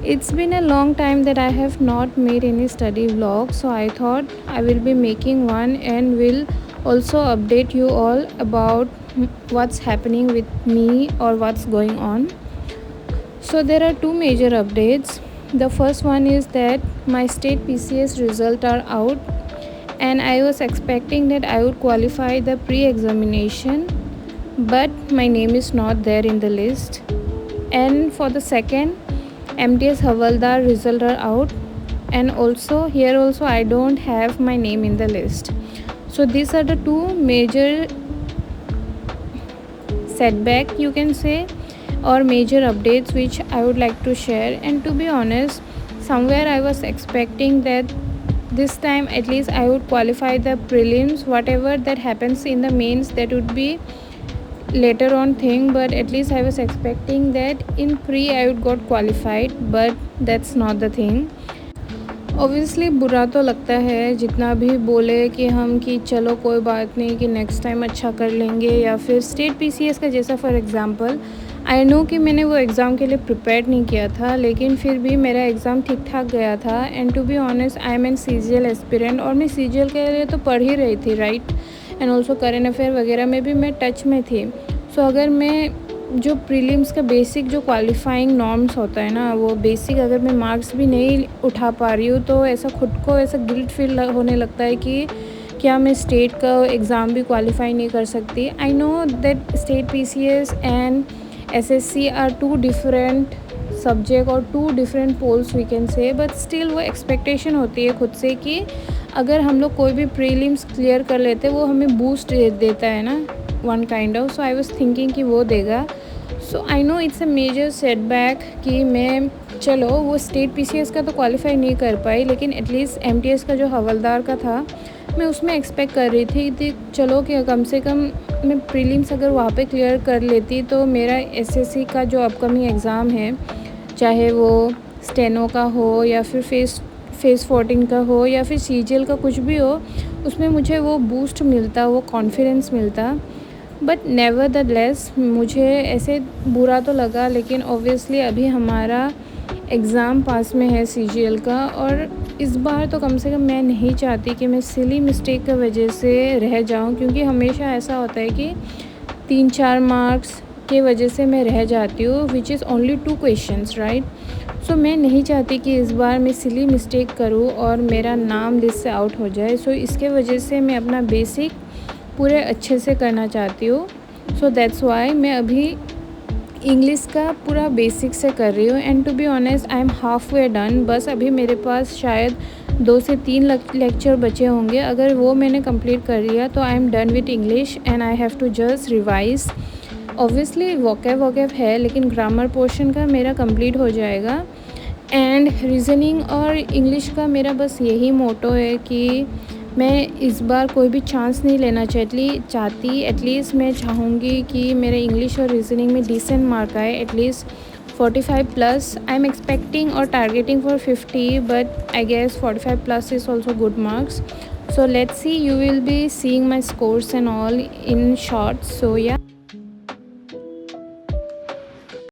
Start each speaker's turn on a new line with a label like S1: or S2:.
S1: It's been a long time that I have not made any study vlog, so I thought I will be making one and will also update you all about what's happening with me or what's going on. So there are two major updates. The first one is that my state PCS results are out, and I was expecting that I would qualify the pre-examination, but my name is not there in the list. And for the second, MTS Havaldar result are out, and also here also I don't have my name in the list. So these are the two major setback, you can say, or major updates which I would like to share. And to be honest, somewhere I was expecting that this time at least I would qualify the prelims. Whatever that happens in the mains, that would be later on thing, but at least I was expecting that in pre I would got qualified, but that's not the thing. Obviously बुरा तो लगता है, जितना भी बोले कि हम कि चलो कोई बात नहीं कि नेक्स्ट टाइम अच्छा कर लेंगे, या फिर स्टेट पीसीएस का जैसा फॉर एग्ज़ाम्पल आई नो कि मैंने वो एग्ज़ाम के लिए प्रिपेयर नहीं किया था, लेकिन फिर भी मेरा एग्ज़ाम ठीक ठाक गया था. And to be honest I am an CGL aspirant, और मैं CGL के लिए तो पढ़ ही रही थी, right. And also current affair वगैरह में भी मैं टच में थी. सो अगर मैं जो प्रीलिम्स का बेसिक जो क्वालिफाइंग नॉर्म्स होता है ना, वो बेसिक अगर मैं मार्क्स भी नहीं उठा पा रही हूँ, तो ऐसा खुद को ऐसा गिल्ट फील होने लगता है कि क्या मैं स्टेट का एग्ज़ाम भी क्वालिफाई नहीं कर सकती. I know that state PCS and SSC are two different subject और two different poles we can say, but still वो एक्सपेक्टेशन होती है खुद से कि अगर हम लोग कोई भी प्रीलिम्स क्लियर कर लेते, वो हमें बूस्ट देता है ना, one kind of. So I was thinking कि वो देगा. So I know it's a major setback कि मैं चलो वो स्टेट PCS का तो क्वालिफाई नहीं कर पाई, लेकिन एटलीस्ट MTS का जो हवलदार का था, मैं उसमें एक्सपेक्ट कर रही थी कि चलो कि कम से कम मैं प्रीलिम्स अगर वहाँ पे क्लियर कर लेती, तो मेरा SSC का जो अपकमिंग एग्ज़ाम है, चाहे वो स्टेनो का हो या फिर फेस 14 का हो या फिर CGL का कुछ भी हो, उसमें मुझे वो बूस्ट मिलता, वो कॉन्फिडेंस मिलता. बट नेवर द लेस मुझे ऐसे बुरा तो लगा, लेकिन ऑब्वियसली अभी हमारा एग्ज़ाम पास में है CGL का, और इस बार तो कम से कम मैं नहीं चाहती कि मैं सिली मिस्टेक की वजह से रह जाऊं, क्योंकि हमेशा ऐसा होता है कि 3-4 मार्क्स के वजह से मैं रह जाती हूँ, which is only 2 questions, right. So मैं नहीं चाहती कि इस बार मैं सिली मिस्टेक करूँ और मेरा नाम लिस्ट से आउट हो जाए. सो इसके वजह से मैं अपना बेसिक पूरे अच्छे से करना चाहती हूँ. सो दैट्स वाई मैं अभी इंग्लिश का पूरा बेसिक से कर रही हूँ. And to be honest I am half way done. बस अभी मेरे पास शायद 2 से 3 लेक्चर बचे होंगे. अगर वो मैंने कंप्लीट कर लिया तो I am done with English and I have to just revise. Obviously vocab है, लेकिन ग्रामर पोर्शन का मेरा कंप्लीट हो जाएगा. एंड रीजनिंग और इंग्लिश का मेरा बस यही मोटो है कि मैं इस बार कोई भी चांस नहीं लेना चाहती. एटलीस्ट मैं चाहूँगी कि मेरे इंग्लिश और रीजनिंग में डिसेंट मार्क आए, एटलीस्ट 45+. आई एम एक्सपेक्टिंग और targeting for 50, but I guess 45+ is also good marks. So let's see, you will be seeing my scores and all in short. So या